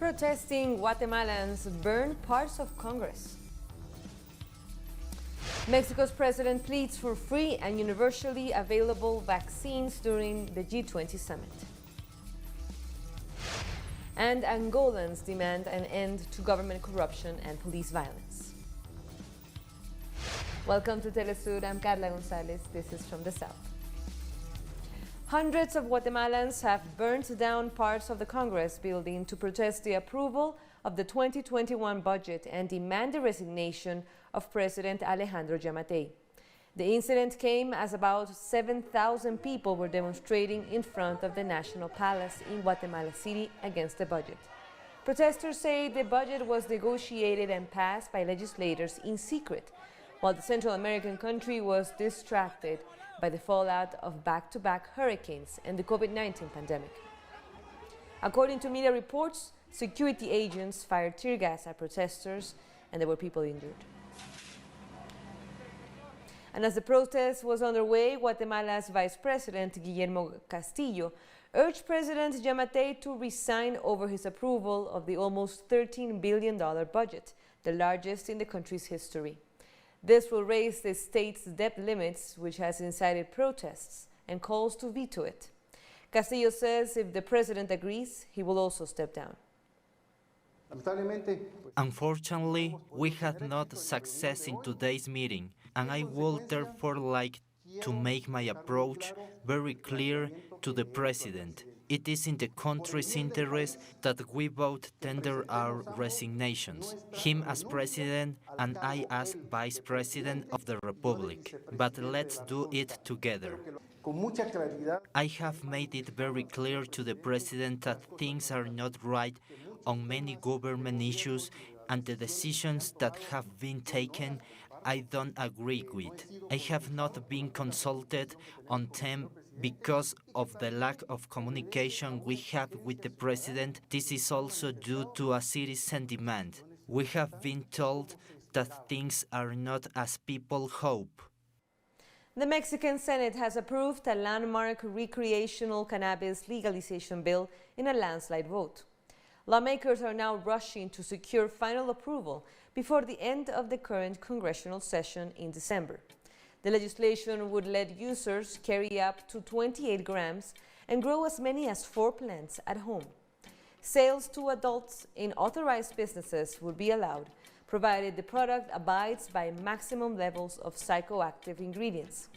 Protesting Guatemalans burn parts of Congress. Mexico's president pleads for free and universally available vaccines during the G20 summit. And Angolans demand an end to government corruption and police violence. Welcome to TeleSUR. I'm Carla Gonzalez. This is from the South. Hundreds of Guatemalans have burnt down parts of the Congress building to protest the approval of the 2021 budget and demand the resignation of President Alejandro Yamatei. The incident came as about 7,000 people were demonstrating in front of the National Palace in Guatemala City against the budget. Protesters say the budget was negotiated and passed by legislators in secret, while the Central American country was distracted by the fallout of back-to-back hurricanes and the COVID-19 pandemic. According to media reports, security agents fired tear gas at protesters and there were people injured. And as the protest was underway, Guatemala's Vice President Guillermo Castillo urged President Yamatei to resign over his approval of the almost $13 billion budget, the largest in the country's history. This will raise the state's debt limits, which has incited protests, and calls to veto it. Castillo says if the president agrees, he will also step down. Unfortunately, we had not success in today's meeting, and I would therefore like to make my approach very clear to the president. It is in the country's interest that we both tender our resignations, him as president and I as vice president of the republic. But let's do it together. I have made it very clear to the president that things are not right on many government issues, and the decisions that have been taken I don't agree with. I have not been consulted on them because of the lack of communication we have with the president. This is also due to a citizen demand. We have been told that things are not as people hope. The Mexican Senate has approved a landmark recreational cannabis legalization bill in a landslide vote. Lawmakers are now rushing to secure final approval before the end of the current congressional session in December. The legislation would let users carry up to 28 grams and grow as many as 4 plants at home. Sales to adults in authorized businesses would be allowed, provided the product abides by maximum levels of psychoactive ingredients.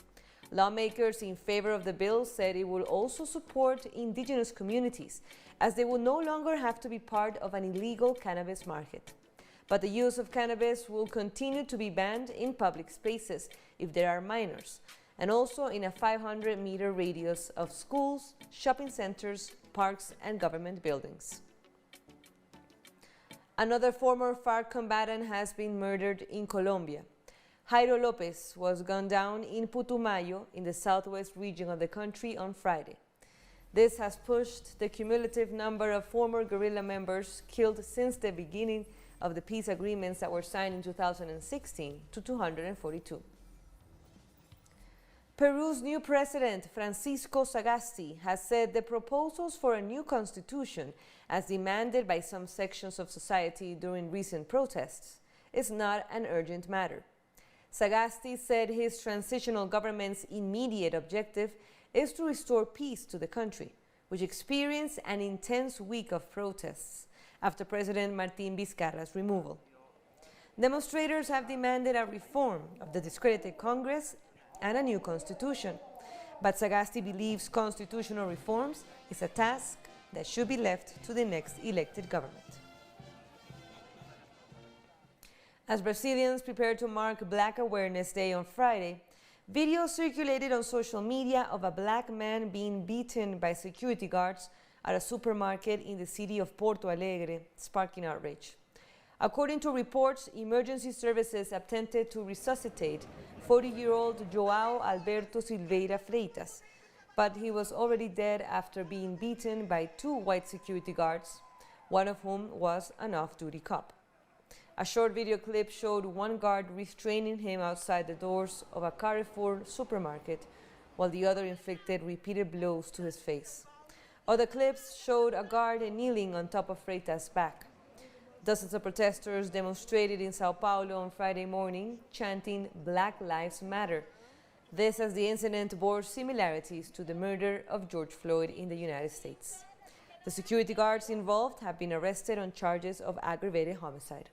Lawmakers in favor of the bill said it will also support indigenous communities, as they will no longer have to be part of an illegal cannabis market. But the use of cannabis will continue to be banned in public spaces if there are minors, and also in a 500-meter radius of schools, shopping centers, parks, and government buildings. Another former FARC combatant has been murdered in Colombia. Jairo Lopez was gunned down in Putumayo in the southwest region of the country on Friday. This has pushed the cumulative number of former guerrilla members killed since the beginning of the peace agreements that were signed in 2016 to 242. Peru's new president, Francisco Sagasti, has said the proposals for a new constitution, as demanded by some sections of society during recent protests, is not an urgent matter. Sagasti said his transitional government's immediate objective is to restore peace to the country, which experienced an intense week of protests after President Martín Vizcarra's removal. Demonstrators have demanded a reform of the discredited Congress and a new constitution, but Sagasti believes constitutional reforms is a task that should be left to the next elected government. As Brazilians prepare to mark Black Awareness Day on Friday, videos circulated on social media of a black man being beaten by security guards at a supermarket in the city of Porto Alegre, sparking outrage. According to reports, emergency services attempted to resuscitate 40-year-old João Alberto Silveira Freitas, but he was already dead after being beaten by 2 white security guards, one of whom was an off-duty cop. A short video clip showed one guard restraining him outside the doors of a Carrefour supermarket, while the other inflicted repeated blows to his face. Other clips showed a guard kneeling on top of Freita's back. Dozens of protesters demonstrated in Sao Paulo on Friday morning, chanting "Black Lives Matter." This as the incident bore similarities to the murder of George Floyd in the United States. The security guards involved have been arrested on charges of aggravated homicide.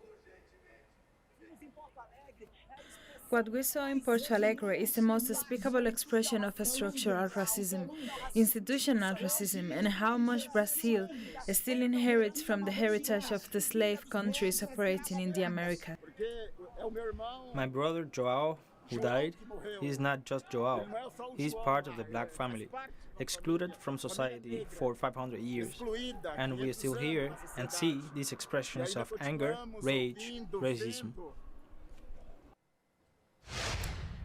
What we saw in Porto Alegre is the most despicable expression of structural racism, institutional racism, and how much Brazil still inherits from the heritage of the slave countries operating in the Americas. My brother Joao, who died, is not just Joao. He is part of the black family, excluded from society for 500 years. And we still hear and see these expressions of anger, rage, racism.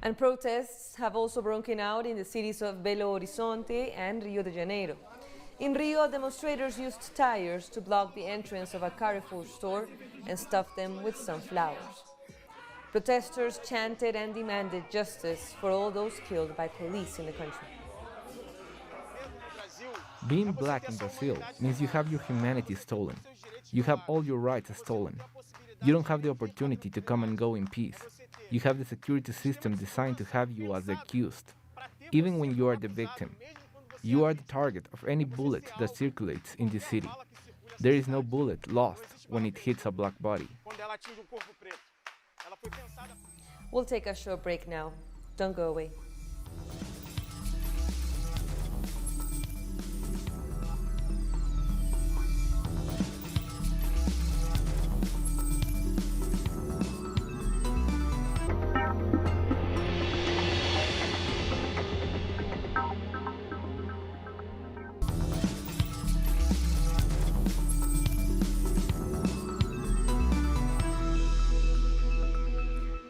And protests have also broken out in the cities of Belo Horizonte and Rio de Janeiro. In Rio, demonstrators used tires to block the entrance of a Carrefour store and stuffed them with sunflowers. Protesters chanted and demanded justice for all those killed by police in the country. Being black in Brazil means you have your humanity stolen. You have all your rights stolen. You don't have the opportunity to come and go in peace. You have the security system designed to have you as the accused. Even when you are the victim, you are the target of any bullet that circulates in this city. There is no bullet lost when it hits a black body. We'll take a short break now. Don't go away.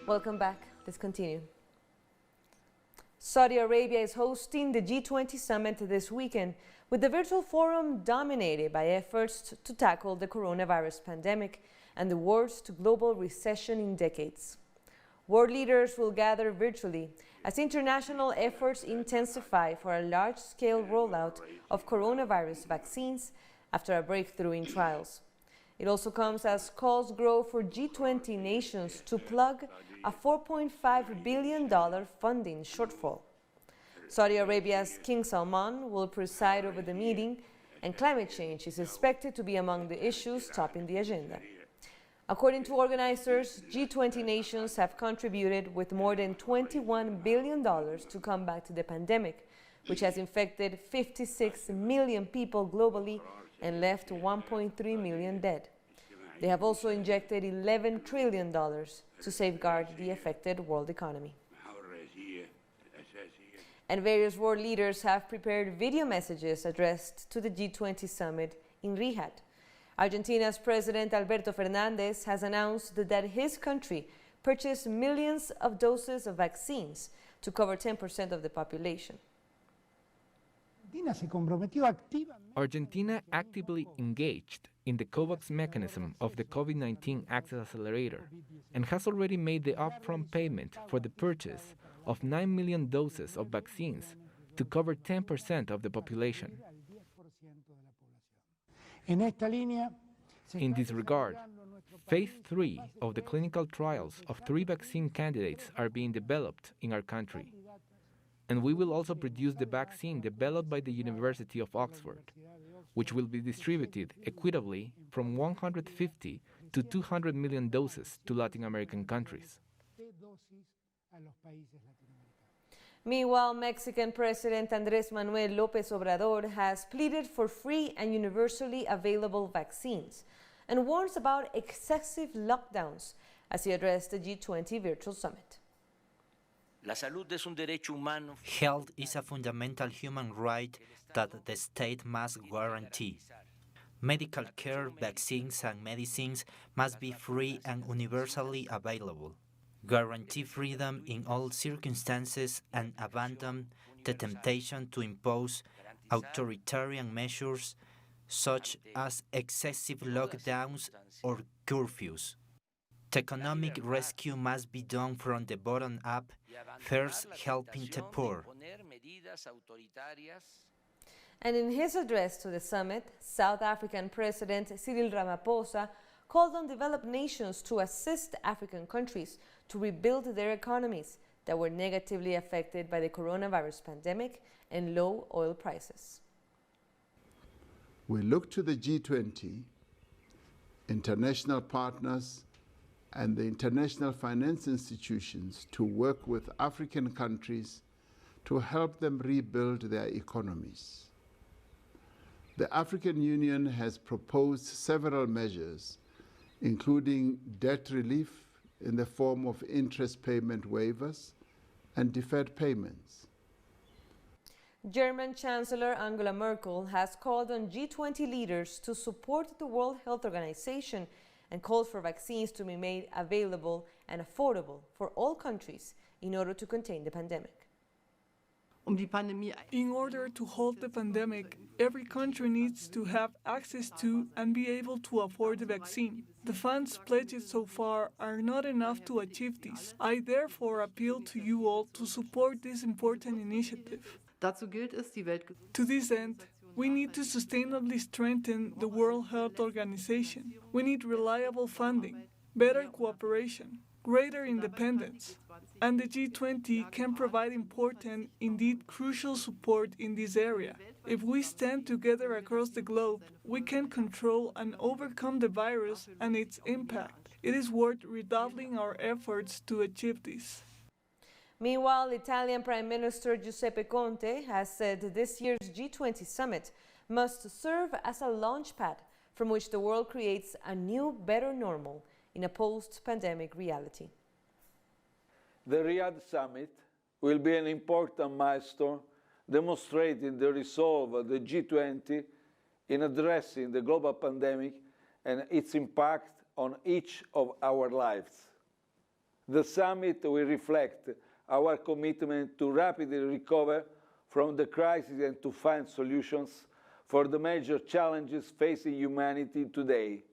Welcome back. Let's continue. Saudi Arabia is hosting the G20 summit this weekend, with the virtual forum dominated by efforts to tackle the coronavirus pandemic and the worst global recession in decades. World leaders will gather virtually as international efforts intensify for a large-scale rollout of coronavirus vaccines after a breakthrough in trials. It also comes as calls grow for G20 nations to plug a $4.5 billion funding shortfall. Saudi Arabia's King Salman will preside over the meeting, and climate change is expected to be among the issues topping the agenda. According to organizers, G20 nations have contributed with more than $21 billion to combat the pandemic, which has infected 56 million people globally and left 1.3 million dead. They have also injected $11 trillion to safeguard the affected world economy. And various world leaders have prepared video messages addressed to the G20 summit in Riyadh. Argentina's President Alberto Fernandez has announced that his country purchased millions of doses of vaccines to cover 10% of the population. Argentina actively engaged in the COVAX mechanism of the COVID-19 Access Accelerator and has already made the upfront payment for the purchase of 9 million doses of vaccines to cover 10% of the population. In this regard, Phase 3 of the clinical trials of 3 vaccine candidates are being developed in our country. And we will also produce the vaccine developed by the University of Oxford, which will be distributed equitably from 150 to 200 million doses to Latin American countries. Meanwhile, Mexican President Andrés Manuel Lopez Obrador has pleaded for free and universally available vaccines and warns about excessive lockdowns as he addressed the G20 virtual summit. Health is a fundamental human right that the state must guarantee. Medical care, vaccines, and medicines must be free and universally available. Guarantee freedom in all circumstances and abandon the temptation to impose authoritarian measures such as excessive lockdowns or curfews. The economic rescue must be done from the bottom up, first helping the poor. And in his address to the summit, South African President Cyril Ramaphosa called on developed nations to assist African countries to rebuild their economies that were negatively affected by the coronavirus pandemic and low oil prices. We look to the G20, international partners, and the international finance institutions to work with African countries to help them rebuild their economies. The African Union has proposed several measures, including debt relief in the form of interest payment waivers and deferred payments. German Chancellor Angela Merkel has called on G20 leaders to support the World Health Organization and called for vaccines to be made available and affordable for all countries in order to contain the pandemic. In order to halt the pandemic, every country needs to have access to and be able to afford the vaccine. The funds pledged so far are not enough to achieve this. I therefore appeal to you all to support this important initiative. To this end, we need to sustainably strengthen the World Health Organization. We need reliable funding, better cooperation, greater independence, and the G20 can provide important, indeed crucial support in this area. If we stand together across the globe, we can control and overcome the virus and its impact. It is worth redoubling our efforts to achieve this. Meanwhile, Italian Prime Minister Giuseppe Conte has said this year's G20 summit must serve as a launchpad from which the world creates a new, better normal in a post-pandemic reality. The Riyadh summit will be an important milestone demonstrating the resolve of the G20 in addressing the global pandemic and its impact on each of our lives. The summit will reflect our commitment to rapidly recover from the crisis and to find solutions for the major challenges facing humanity today,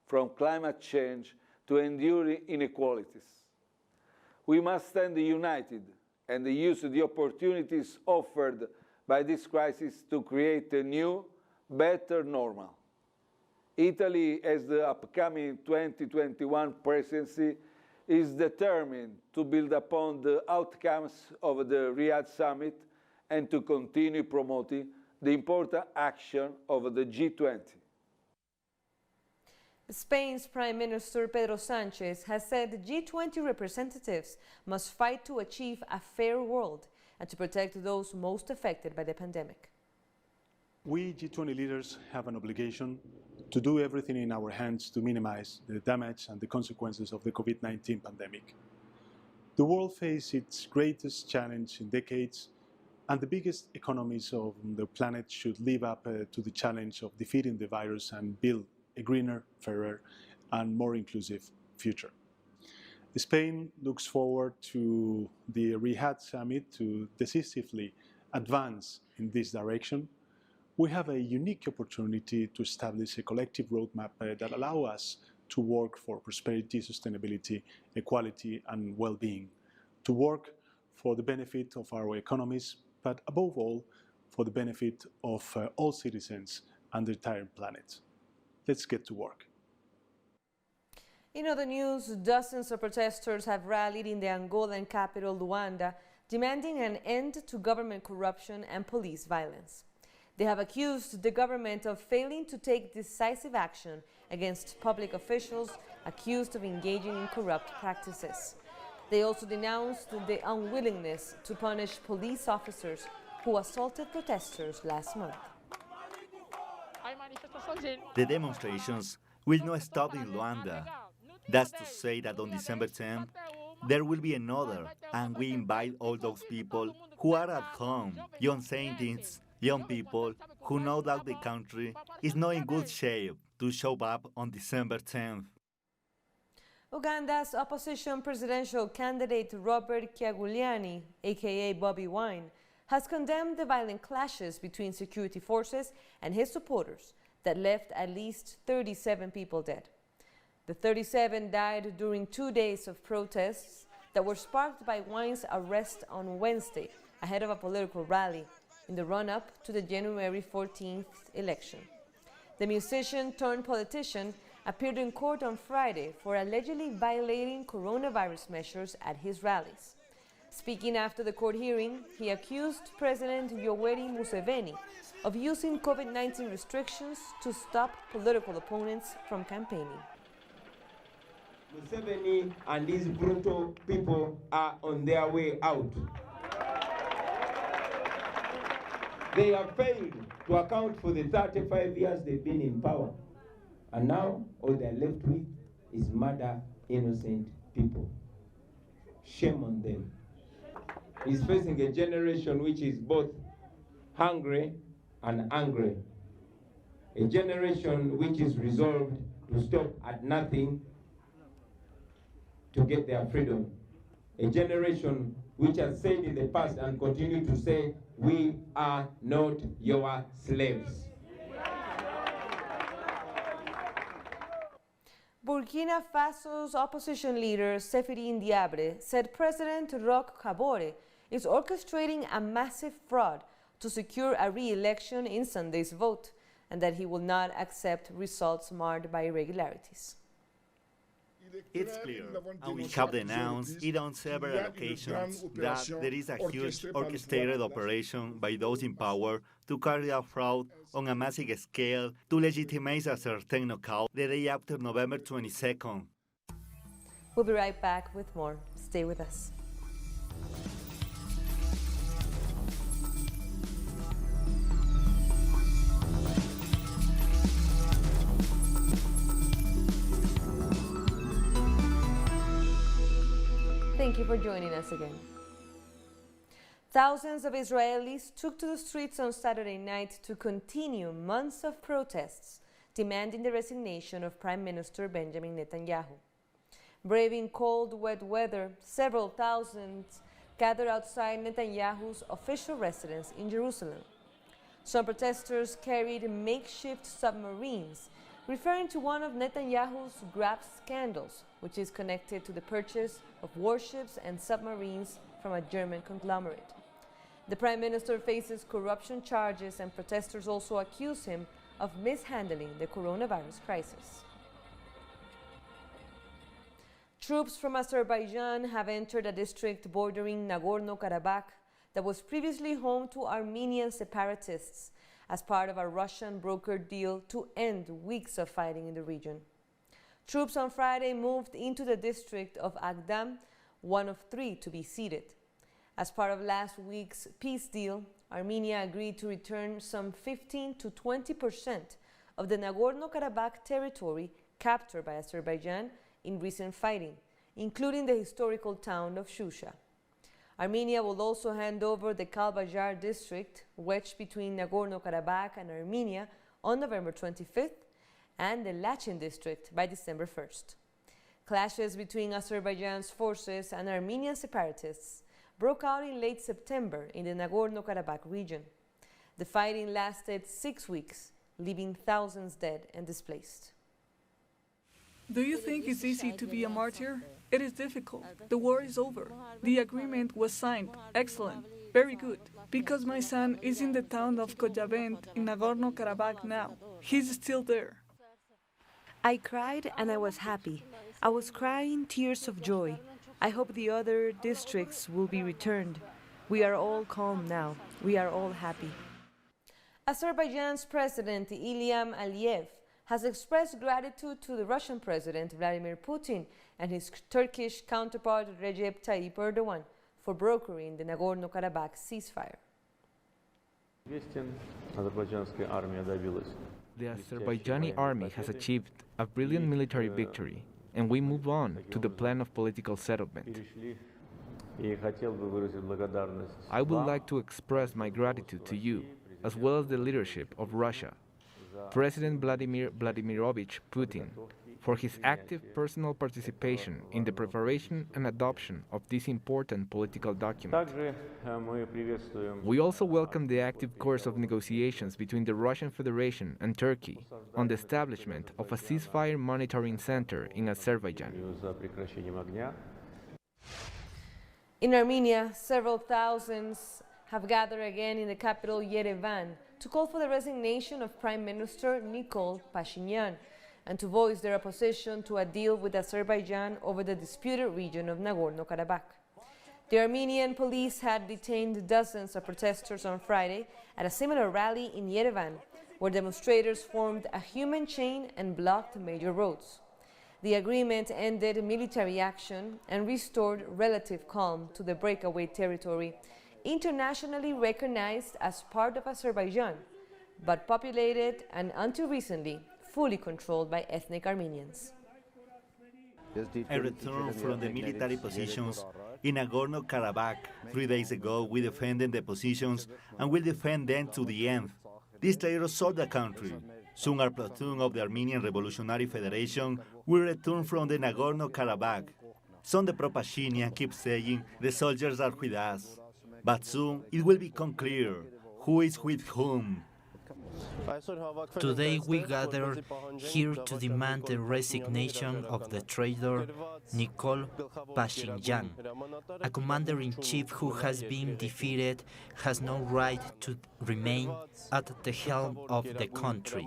from climate change to enduring inequalities. We must stand united and use the opportunities offered by this crisis to create a new, better normal. Italy, as the upcoming 2021 presidency, is determined to build upon the outcomes of the Riyadh summit and to continue promoting the important action of the G20. Spain's Prime Minister Pedro Sanchez has said G20 representatives must fight to achieve a fair world and to protect those most affected by the pandemic. We G20 leaders have an obligation to do everything in our hands to minimize the damage and the consequences of the COVID-19 pandemic. The world faced its greatest challenge in decades, and the biggest economies of the planet should live up to the challenge of defeating the virus and build a greener, fairer, and more inclusive future. Spain looks forward to the Riyadh summit to decisively advance in this direction. We have a unique opportunity to establish a collective roadmap that allows us to work for prosperity, sustainability, equality, and well-being, to work for the benefit of our economies, but above all, for the benefit of all citizens and the entire planet. Let's get to work. In other news, dozens of protesters have rallied in the Angolan capital, Luanda, demanding an end to government corruption and police violence. They have accused the government of failing to take decisive action against public officials accused of engaging in corrupt practices. They also denounced the unwillingness to punish police officers who assaulted protesters last month. The demonstrations will not stop in Luanda. That's to say that on December 10th, there will be another, and we invite all those people who are at home, young scientists, young people who know that the country is not in good shape, to show up on December 10th. Uganda's opposition presidential candidate Robert Kyagulanyi, aka Bobby Wine, has condemned the violent clashes between security forces and his supporters that left at least 37 people dead. The 37 died during 2 days of protests that were sparked by Wine's arrest on Wednesday ahead of a political rally in the run-up to the January 14th election. The musician turned politician appeared in court on Friday for allegedly violating coronavirus measures at his rallies. Speaking after the court hearing, he accused President Yoweri Museveni of using COVID-19 restrictions to stop political opponents from campaigning. Museveni and these brutal people are on their way out. They have failed to account for the 35 years they've been in power. And now all they're left with is murder innocent people. Shame on them. He's facing a generation which is both hungry and angry. A generation which is resolved to stop at nothing to get their freedom. A generation which has said in the past and continue to say, we are not your slaves. Burkina Faso's opposition leader, Sefiri Diabre, said President Roch Kabore is orchestrating a massive fraud to secure a re-election in Sunday's vote, and that he will not accept results marred by irregularities. It's clear, and we have announced it on several occasions, that there is a huge orchestrated operation by those in power to carry out fraud on a massive scale to legitimize a certain knockout the day after November 22nd. We'll be right back with more. Stay with us. Thank you for joining us again. Thousands of Israelis took to the streets on Saturday night to continue months of protests demanding the resignation of Prime Minister Benjamin Netanyahu. Braving cold, wet weather, several thousands gathered outside Netanyahu's official residence in Jerusalem. Some protesters carried makeshift submarines, referring to one of Netanyahu's graft scandals, which is connected to the purchase of warships and submarines from a German conglomerate. The Prime Minister faces corruption charges, and protesters also accuse him of mishandling the coronavirus crisis. Troops from Azerbaijan have entered a district bordering Nagorno-Karabakh that was previously home to Armenian separatists as part of a Russian-brokered deal to end weeks of fighting in the region. Troops on Friday moved into the district of Agdam, one of 3 to be ceded. As part of last week's peace deal, Armenia agreed to return some 15 to 20% of the Nagorno-Karabakh territory captured by Azerbaijan in recent fighting, including the historical town of Shusha. Armenia will also hand over the Kalbajar district, wedged between Nagorno-Karabakh and Armenia, on November 25th, and the Lachin district by December 1st. Clashes between Azerbaijan's forces and Armenian separatists broke out in late September in the Nagorno-Karabakh region. The fighting lasted 6 weeks, leaving thousands dead and displaced. Do you think it's easy to be a martyr? It is difficult. The war is over. The agreement was signed. Excellent. Very good. Because my son is in the town of Govt in Nagorno-Karabakh now. He's still there. I cried and I was happy. I was crying tears of joy. I hope the other districts will be returned. We are all calm now. We are all happy. Azerbaijan's President Ilham Aliyev has expressed gratitude to the Russian President Vladimir Putin and his Turkish counterpart Recep Tayyip Erdogan for brokering the Nagorno-Karabakh ceasefire. The Azerbaijani army has achieved a brilliant military victory, and we move on to the plan of political settlement. I would like to express my gratitude to you, as well as the leadership of Russia, President Vladimir Vladimirovich Putin, for his active personal participation in the preparation and adoption of this important political document. We also welcome the active course of negotiations between the Russian Federation and Turkey on the establishment of a ceasefire monitoring center in Azerbaijan. In Armenia, several thousands have gathered again in the capital Yerevan to call for the resignation of Prime Minister Nikol Pashinyan and to voice their opposition to a deal with Azerbaijan over the disputed region of Nagorno-Karabakh. The Armenian police had detained dozens of protesters on Friday at a similar rally in Yerevan, where demonstrators formed a human chain and blocked major roads. The agreement ended military action and restored relative calm to the breakaway territory, internationally recognized as part of Azerbaijan, but populated and until recently fully controlled by ethnic Armenians. A return from the military positions in Nagorno-Karabakh. 3 days ago, we defended the positions and will defend them to the end. These traitors sold the country. Soon our platoon of the Armenian Revolutionary Federation will return from the Nagorno-Karabakh. Some the pro-Pashinyan keep saying the soldiers are with us. But soon it will become clear who is with whom. Today we gather here to demand the resignation of the traitor Nikol Pashinyan. A commander-in-chief who has been defeated has no right to remain at the helm of the country.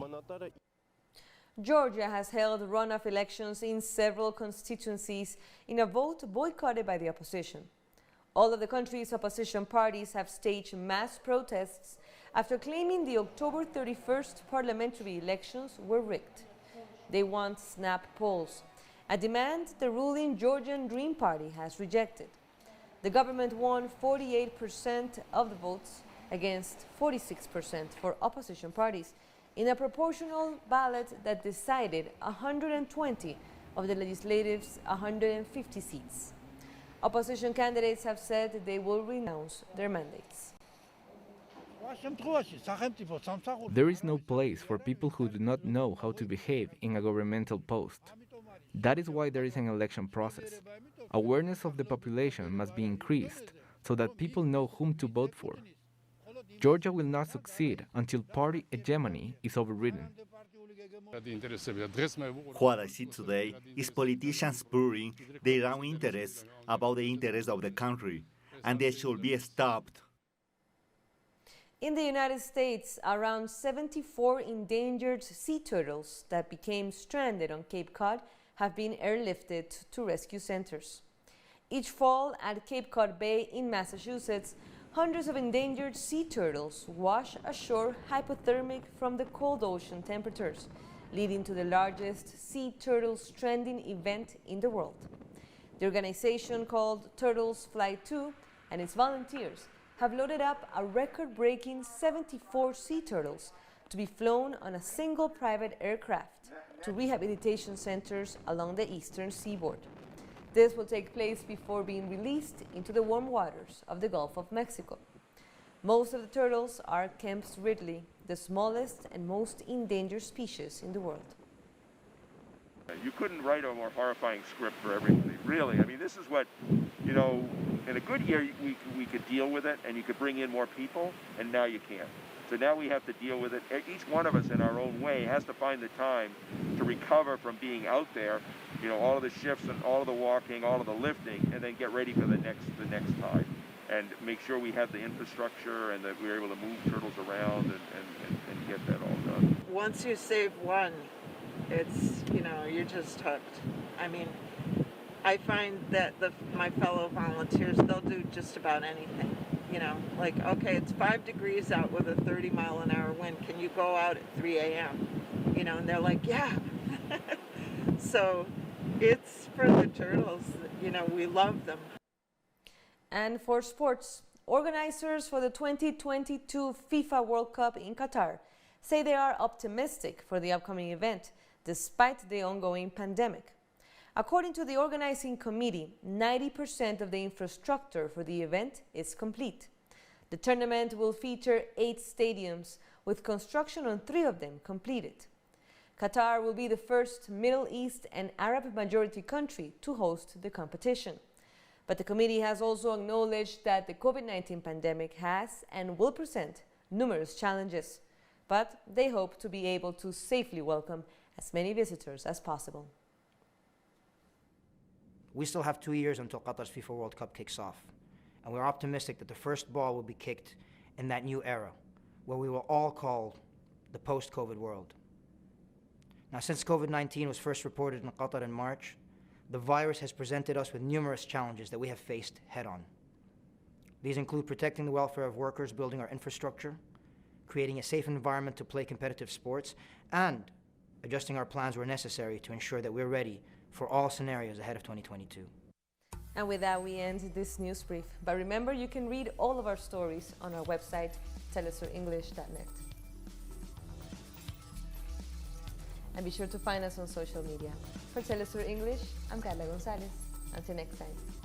Georgia has held runoff elections in several constituencies in a vote boycotted by the opposition. All of the country's opposition parties have staged mass protests after claiming the October 31st parliamentary elections were rigged. They want snap polls, a demand the ruling Georgian Dream Party has rejected. The government won 48% of the votes against 46% for opposition parties in a proportional ballot that decided 120 of the legislative's 150 seats. Opposition candidates have said they will renounce their mandates. There is no place for people who do not know how to behave in a governmental post. That is why there is an election process. Awareness of the population must be increased so that people know whom to vote for. Georgia will not succeed until party hegemony is overridden. What I see today is politicians purring their own interests about the interests of the country, and they should be stopped. In the United States, around 74 endangered sea turtles that became stranded on Cape Cod have been airlifted to rescue centers. Each fall at Cape Cod Bay in Massachusetts, hundreds of endangered sea turtles wash ashore hypothermic from the cold ocean temperatures, leading to the largest sea turtle stranding event in the world. The organization called Turtles Fly 2 and its volunteers have loaded up a record-breaking 74 sea turtles to be flown on a single private aircraft to rehabilitation centers along the eastern seaboard. This will take place before being released into the warm waters of the Gulf of Mexico. Most of the turtles are Kemp's ridley, the smallest and most endangered species in the world. You couldn't write a more horrifying script for everybody, really. I mean, this is what, you know, in a good year we could deal with it and you could bring in more people, and now you can't. So now we have to deal with it. Each one of us in our own way has to find the time to recover from being out there, you know, all of the shifts and all of the walking, all of the lifting, and then get ready for the next time. And make sure we have the infrastructure and that we're able to move turtles around and get that all done. Once you save one, it's, you know, you're just hooked. I mean, I find that my fellow volunteers, they'll do just about anything. You know, like, okay, it's 5 degrees out with a 30-mile-an-hour wind. Can you go out at 3 a.m.? You know, and they're like, yeah. So it's for the turtles. You know, we love them. And for sports, organizers for the 2022 FIFA World Cup in Qatar say they are optimistic for the upcoming event, despite the ongoing pandemic. According to the organizing committee, 90% of the infrastructure for the event is complete. The tournament will feature 8 stadiums, with construction on 3 of them completed. Qatar will be the first Middle East and Arab majority country to host the competition. But the committee has also acknowledged that the COVID-19 pandemic has and will present numerous challenges, but they hope to be able to safely welcome as many visitors as possible. We still have 2 years until Qatar's FIFA World Cup kicks off. and we're optimistic that the first ball will be kicked in that new era, where we will all call the post-COVID world. Now, since COVID-19 was first reported in Qatar in March, the virus has presented us with numerous challenges that we have faced head-on. These include protecting the welfare of workers, building our infrastructure, creating a safe environment to play competitive sports, and adjusting our plans where necessary to ensure that we're ready for all scenarios ahead of 2022. And with that, we end this news brief. But remember, you can read all of our stories on our website, telesurenglish.net. And be sure to find us on social media. For TeleSUR English, I'm Carla Gonzalez. Until next time.